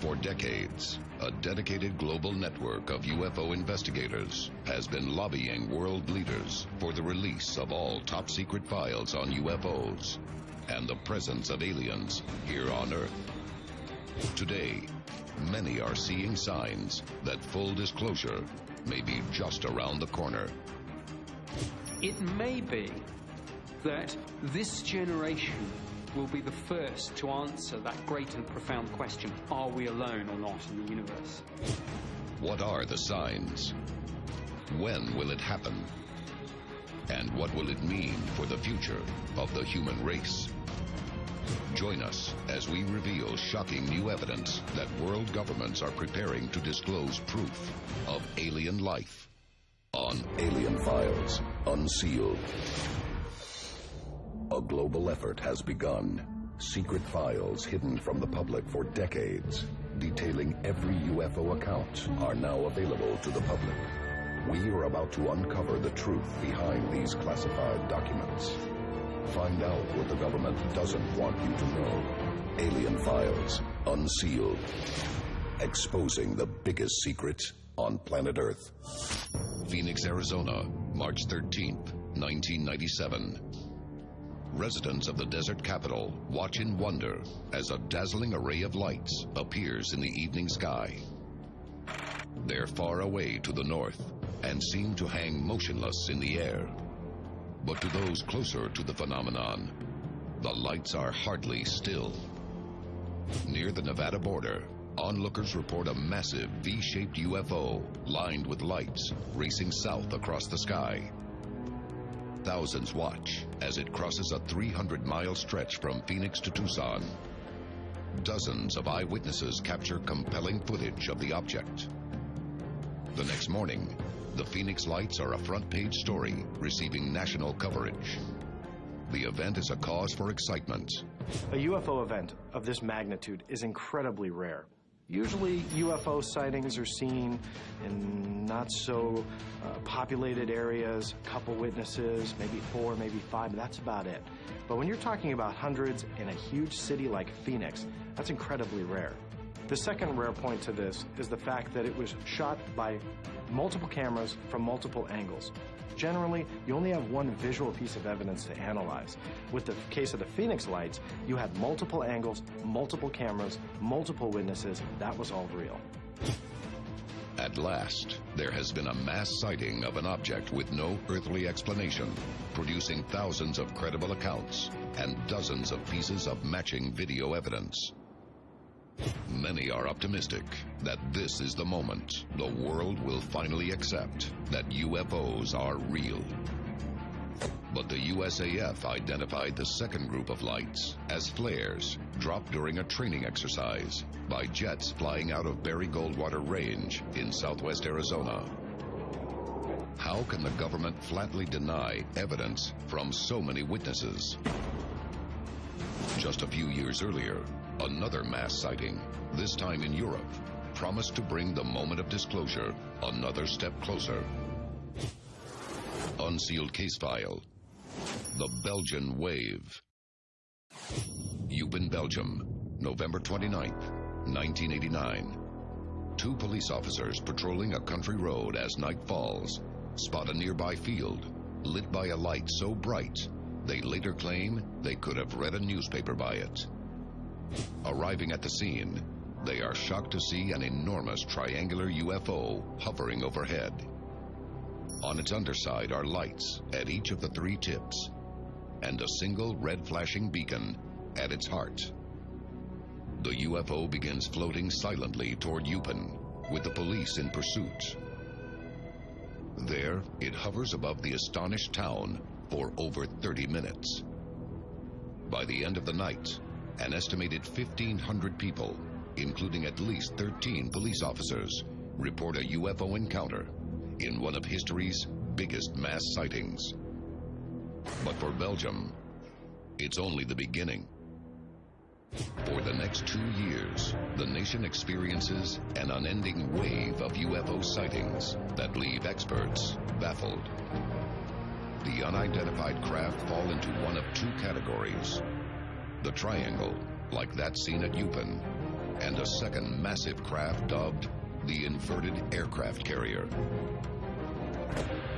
For decades, a dedicated global network of UFO investigators has been lobbying world leaders for the release of all top-secret files on UFOs and the presence of aliens here on Earth. Today, many are seeing signs that full disclosure may be just around the corner. It may be that this generation will be the first to answer that great and profound question, are we alone or not in the universe? What are the signs? When will it happen? And what will it mean for the future of the human race? Join us as we reveal shocking new evidence that world governments are preparing to disclose proof of alien life on Alien Files Unsealed. A global effort has begun. Secret files hidden from the public for decades, detailing every UFO account, are now available to the public. We are about to uncover the truth behind these classified documents. Find out what the government doesn't want you to know. Alien Files Unsealed. Exposing the biggest secrets on planet Earth. Phoenix, Arizona, March 13th, 1997. Residents of the desert capital watch in wonder as a dazzling array of lights appears in the evening sky. They're far away to the north and seem to hang motionless in the air. But to those closer to the phenomenon, the lights are hardly still. Near the Nevada border, onlookers report a massive V-shaped UFO lined with lights racing south across the sky. Thousands watch as it crosses a 300-mile stretch from Phoenix to Tucson. Dozens of eyewitnesses capture compelling footage of the object. The next morning, the Phoenix lights are a front-page story receiving national coverage. The event is a cause for excitement. A UFO event of this magnitude is incredibly rare. Usually, UFO sightings are seen in not so populated areas, a couple witnesses, maybe 4, maybe 5, that's about it. But when you're talking about hundreds in a huge city like Phoenix, that's incredibly rare. The second rare point to this is the fact that it was shot by multiple cameras from multiple angles. Generally, you only have one visual piece of evidence to analyze. With the case of the Phoenix lights, you had multiple angles, multiple cameras, multiple witnesses. That was all real. At last, there has been a mass sighting of an object with no earthly explanation, producing thousands of credible accounts and dozens of pieces of matching video evidence. Many are optimistic that this is the moment the world will finally accept that UFOs are real. But the USAF identified the second group of lights as flares dropped during a training exercise by jets flying out of Berry Goldwater Range in southwest Arizona. How can the government flatly deny evidence from so many witnesses? Just a few years earlier, another mass sighting, this time in Europe, promised to bring the moment of disclosure another step closer. Unsealed case file. The Belgian Wave. Eupen, Belgium, November 29th, 1989. 2 police officers patrolling a country road as night falls spot a nearby field lit by a light so bright they later claim they could have read a newspaper by it. Arriving at the scene, they are shocked to see an enormous triangular UFO hovering overhead. On its underside are lights at each of the 3 tips, and a single red flashing beacon at its heart. The UFO begins floating silently toward Eupen, with the police in pursuit. There, it hovers above the astonished town for over 30 minutes. By the end of the night, an estimated 1,500 people, including at least 13 police officers, report a UFO encounter in one of history's biggest mass sightings. But for Belgium, it's only the beginning. For the next 2 years, the nation experiences an unending wave of UFO sightings that leave experts baffled. The unidentified craft fall into one of 2 categories. The triangle, like that seen at Eupen, and a second massive craft dubbed the Inverted Aircraft Carrier.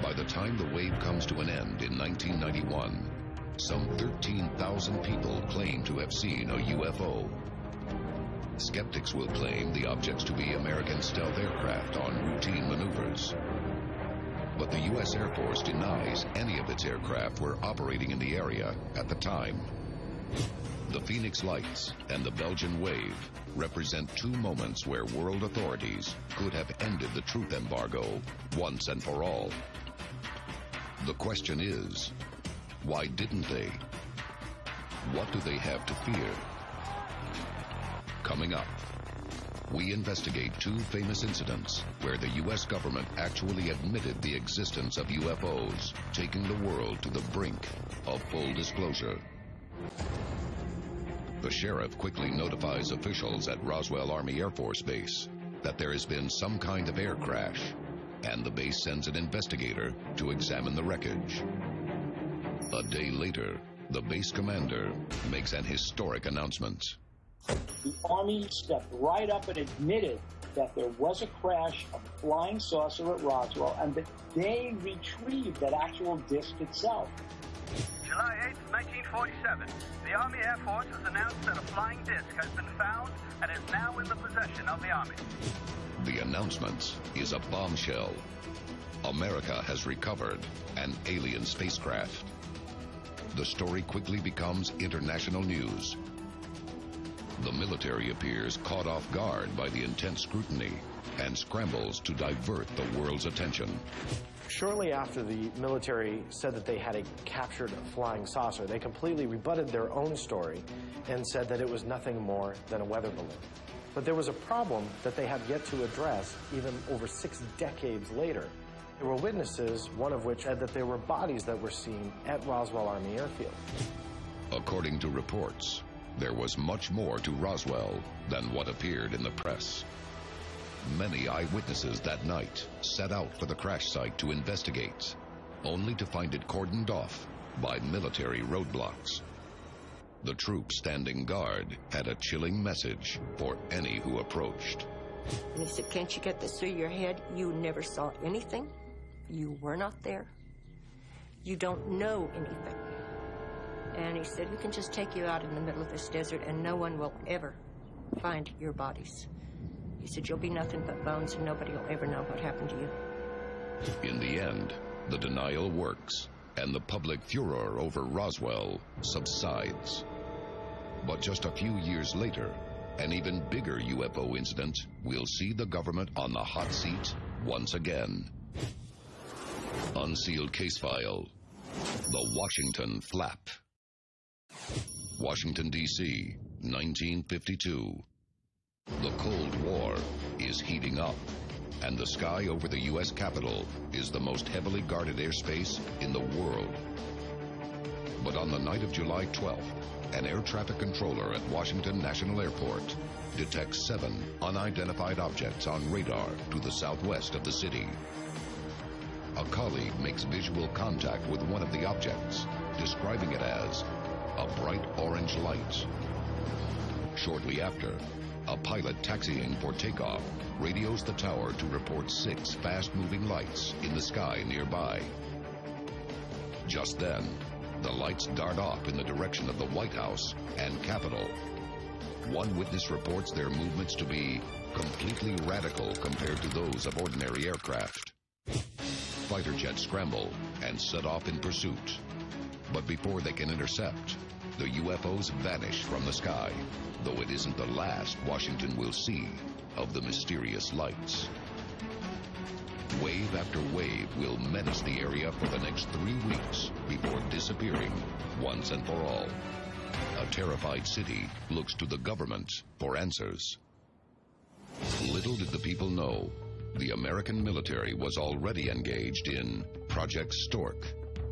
By the time the wave comes to an end in 1991, some 13,000 people claim to have seen a UFO. Skeptics will claim the objects to be American stealth aircraft on routine maneuvers. But the U.S. Air Force denies any of its aircraft were operating in the area at the time. The Phoenix Lights and the Belgian Wave represent two moments where world authorities could have ended the truth embargo once and for all. The question is, why didn't they? What do they have to fear? Coming up, we investigate two famous incidents where the U.S. government actually admitted the existence of UFOs, taking the world to the brink of full disclosure. The sheriff quickly notifies officials at Roswell Army Air Force Base that there has been some kind of air crash, and the base sends an investigator to examine the wreckage. A day later, the base commander makes an historic announcement. The Army stepped right up and admitted that there was a crash of a flying saucer at Roswell and that they retrieved that actual disc itself. July 8, 1947, the Army Air Force has announced that a flying disc has been found and is now in the possession of the Army. The announcement is a bombshell. America has recovered an alien spacecraft. The story quickly becomes international news. The military appears caught off guard by the intense scrutiny and scrambles to divert the world's attention. Shortly after the military said that they had captured a flying saucer, they completely rebutted their own story and said that it was nothing more than a weather balloon. But there was a problem that they have yet to address even over 6 decades later. There were witnesses, one of which said that there were bodies that were seen at Roswell Army Airfield. According to reports, there was much more to Roswell than what appeared in the press. Many eyewitnesses that night set out for the crash site to investigate, only to find it cordoned off by military roadblocks. The troops standing guard had a chilling message for any who approached. And he said, "Can't you get this through your head? You never saw anything. You were not there. You don't know anything." And he said, "We can just take you out in the middle of this desert and no one will ever find your bodies." He said, "You'll be nothing but bones and nobody will ever know what happened to you." In the end, the denial works and the public furor over Roswell subsides. But just a few years later, an even bigger UFO incident will see the government on the hot seat once again. Unsealed case file, the Washington Flap. Washington, D.C., 1952. The Cold War is heating up, and the sky over the U.S. Capitol is the most heavily guarded airspace in the world. But on the night of July 12th, an air traffic controller at Washington National Airport detects 7 unidentified objects on radar to the southwest of the city. A colleague makes visual contact with one of the objects, describing it as a bright orange light. Shortly after, a pilot taxiing for takeoff radios the tower to report 6 fast-moving lights in the sky nearby. Just then, the lights dart off in the direction of the White House and Capitol. One witness reports their movements to be completely radical compared to those of ordinary aircraft. Fighter jets scramble and set off in pursuit. But before they can intercept, the UFOs vanish from the sky, though it isn't the last Washington will see of the mysterious lights. Wave after wave will menace the area for the next 3 weeks before disappearing once and for all. A terrified city looks to the government for answers. Little did the people know, the American military was already engaged in Project Stork,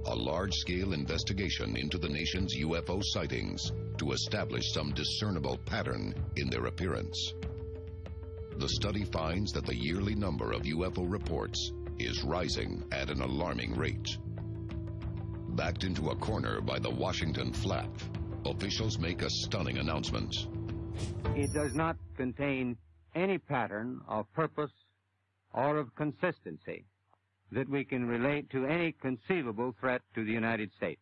a large-scale investigation into the nation's UFO sightings to establish some discernible pattern in their appearance. The study finds that the yearly number of UFO reports is rising at an alarming rate. Backed into a corner by the Washington Flap, officials make a stunning announcement. It does not contain any pattern of purpose or of consistency that we can relate to any conceivable threat to the United States.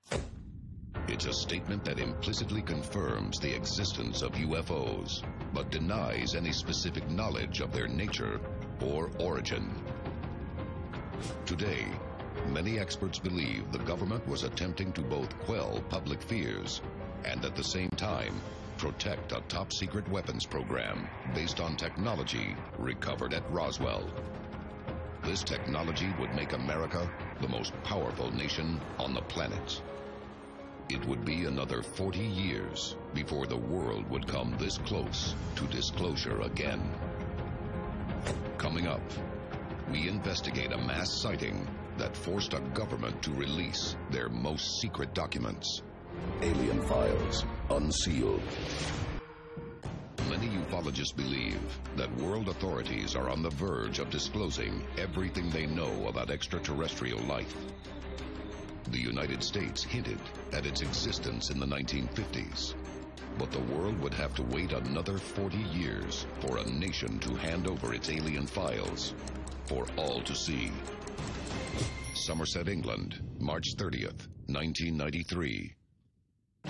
It's a statement that implicitly confirms the existence of UFOs, but denies any specific knowledge of their nature or origin. Today, many experts believe the government was attempting to both quell public fears and at the same time protect a top-secret weapons program based on technology recovered at Roswell. This technology would make America the most powerful nation on the planet. It would be another 40 years before the world would come this close to disclosure again. Coming up, we investigate a mass sighting that forced a government to release their most secret documents. Alien files unsealed. Many ufologists believe that world authorities are on the verge of disclosing everything they know about extraterrestrial life. The United States hinted at its existence in the 1950s, but the world would have to wait another 40 years for a nation to hand over its alien files for all to see. Somerset, England, March 30th, 1993.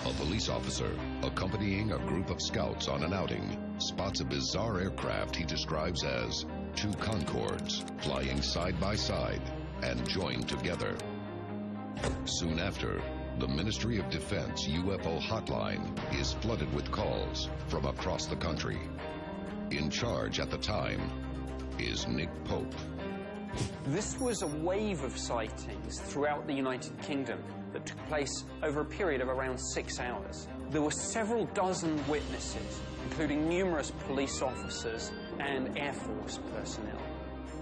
A police officer, accompanying a group of scouts on an outing, spots a bizarre aircraft he describes as two Concords flying side by side and joined together. Soon after, the Ministry of Defense UFO hotline is flooded with calls from across the country. In charge at the time is Nick Pope. This was a wave of sightings throughout the United Kingdom that took place over a period of around 6 hours. There were several dozen witnesses, including numerous police officers and Air Force personnel.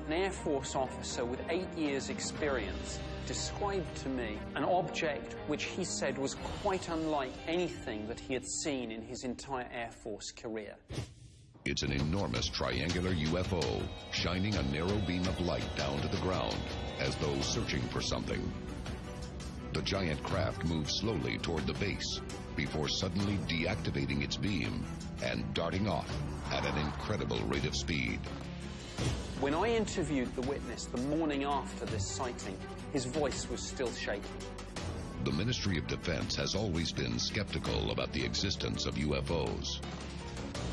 An Air Force officer with 8 years' experience described to me an object which he said was quite unlike anything that he had seen in his entire Air Force career. It's an enormous triangular UFO, shining a narrow beam of light down to the ground, as though searching for something. The giant craft moves slowly toward the base, before suddenly deactivating its beam and darting off at an incredible rate of speed. When I interviewed the witness the morning after this sighting, his voice was still shaking. The Ministry of Defense has always been skeptical about the existence of UFOs.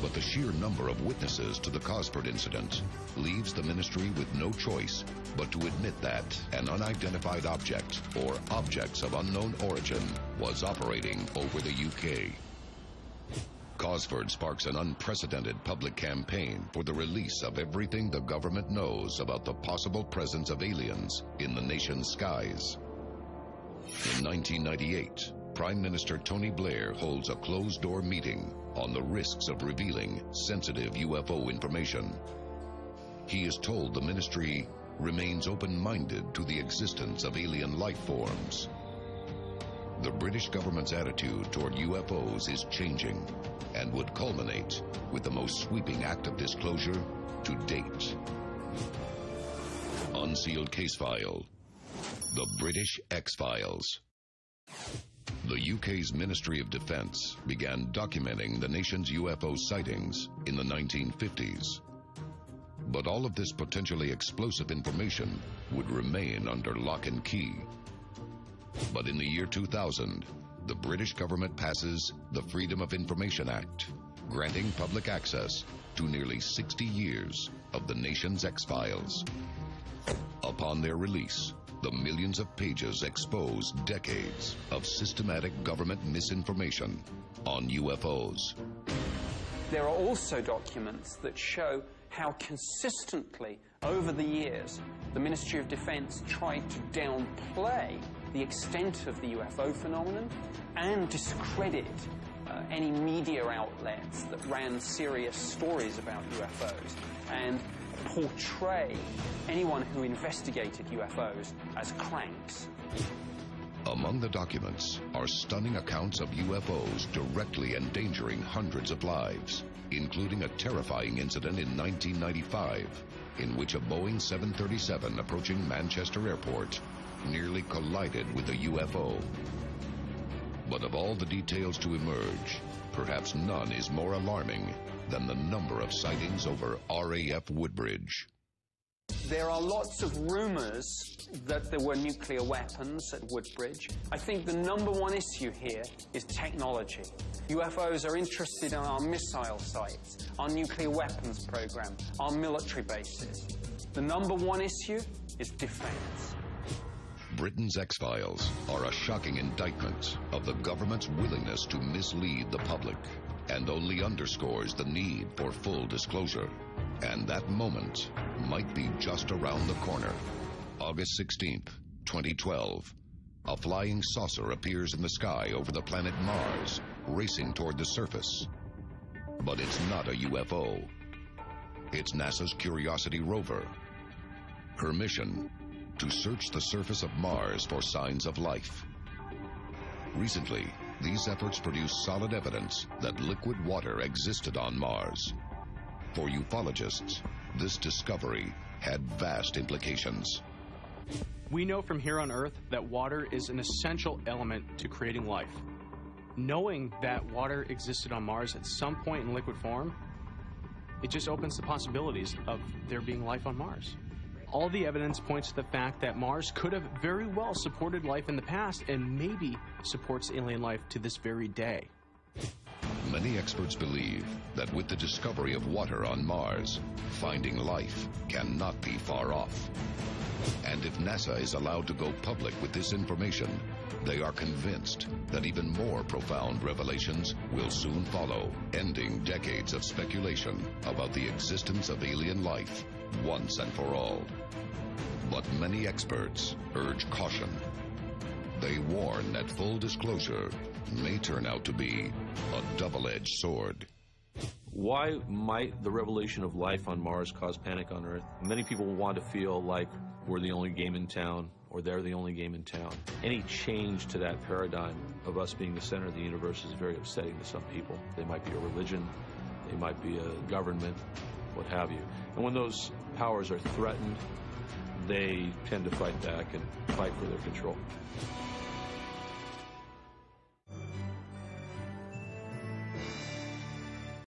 But the sheer number of witnesses to the Cosford incident leaves the ministry with no choice but to admit that an unidentified object, or objects of unknown origin, was operating over the UK. Cosford sparks an unprecedented public campaign for the release of everything the government knows about the possible presence of aliens in the nation's skies. In 1998, Prime Minister Tony Blair holds a closed-door meeting on the risks of revealing sensitive UFO information. He is told the ministry remains open-minded to the existence of alien life forms. The British government's attitude toward UFOs is changing and would culminate with the most sweeping act of disclosure to date. Unsealed case file: the British X-Files. The UK's Ministry of Defence began documenting the nation's UFO sightings in the 1950s. But all of this potentially explosive information would remain under lock and key. But in the year 2000, the British government passes the Freedom of Information Act, granting public access to nearly 60 years of the nation's X-Files. Upon their release, the millions of pages expose decades of systematic government misinformation on UFOs. There are also documents that show how consistently, over the years, the Ministry of Defence tried to downplay the extent of the UFO phenomenon and discredit any media outlets that ran serious stories about UFOs, and portray anyone who investigated UFOs as cranks. Among the documents are stunning accounts of UFOs directly endangering hundreds of lives, including a terrifying incident in 1995 in which a Boeing 737 approaching Manchester Airport nearly collided with a UFO. But of all the details to emerge, perhaps none is more alarming than the number of sightings over RAF Woodbridge. There are lots of rumors that there were nuclear weapons at Woodbridge. I think the number one issue here is technology. UFOs are interested in our missile sites, our nuclear weapons program, our military bases. The number one issue is defense. Britain's X-Files are a shocking indictment of the government's willingness to mislead the public, and only underscores the need for full disclosure. And that moment might be just around the corner. August 16th, 2012. A flying saucer appears in the sky over the planet Mars, racing toward the surface. But it's not a UFO. It's NASA's Curiosity rover. Her mission, to search the surface of Mars for signs of life. Recently, these efforts produced solid evidence that liquid water existed on Mars. For ufologists, this discovery had vast implications. We know from here on Earth that water is an essential element to creating life. Knowing that water existed on Mars at some point in liquid form, it just opens the possibilities of there being life on Mars. All the evidence points to the fact that Mars could have very well supported life in the past and maybe supports alien life to this very day. Many experts believe that with the discovery of water on Mars, finding life cannot be far off. And if NASA is allowed to go public with this information, they are convinced that even more profound revelations will soon follow, ending decades of speculation about the existence of alien life once and for all. But many experts urge caution. They warn that full disclosure may turn out to be a double-edged sword. Why might the revelation of life on Mars cause panic on Earth? Many people want to feel like we're the only game in town, or they're the only game in town. Any change to that paradigm of us being the center of the universe is very upsetting to some people. They might be a religion, they might be a government, what have you. And when those powers are threatened, they tend to fight back and fight for their control.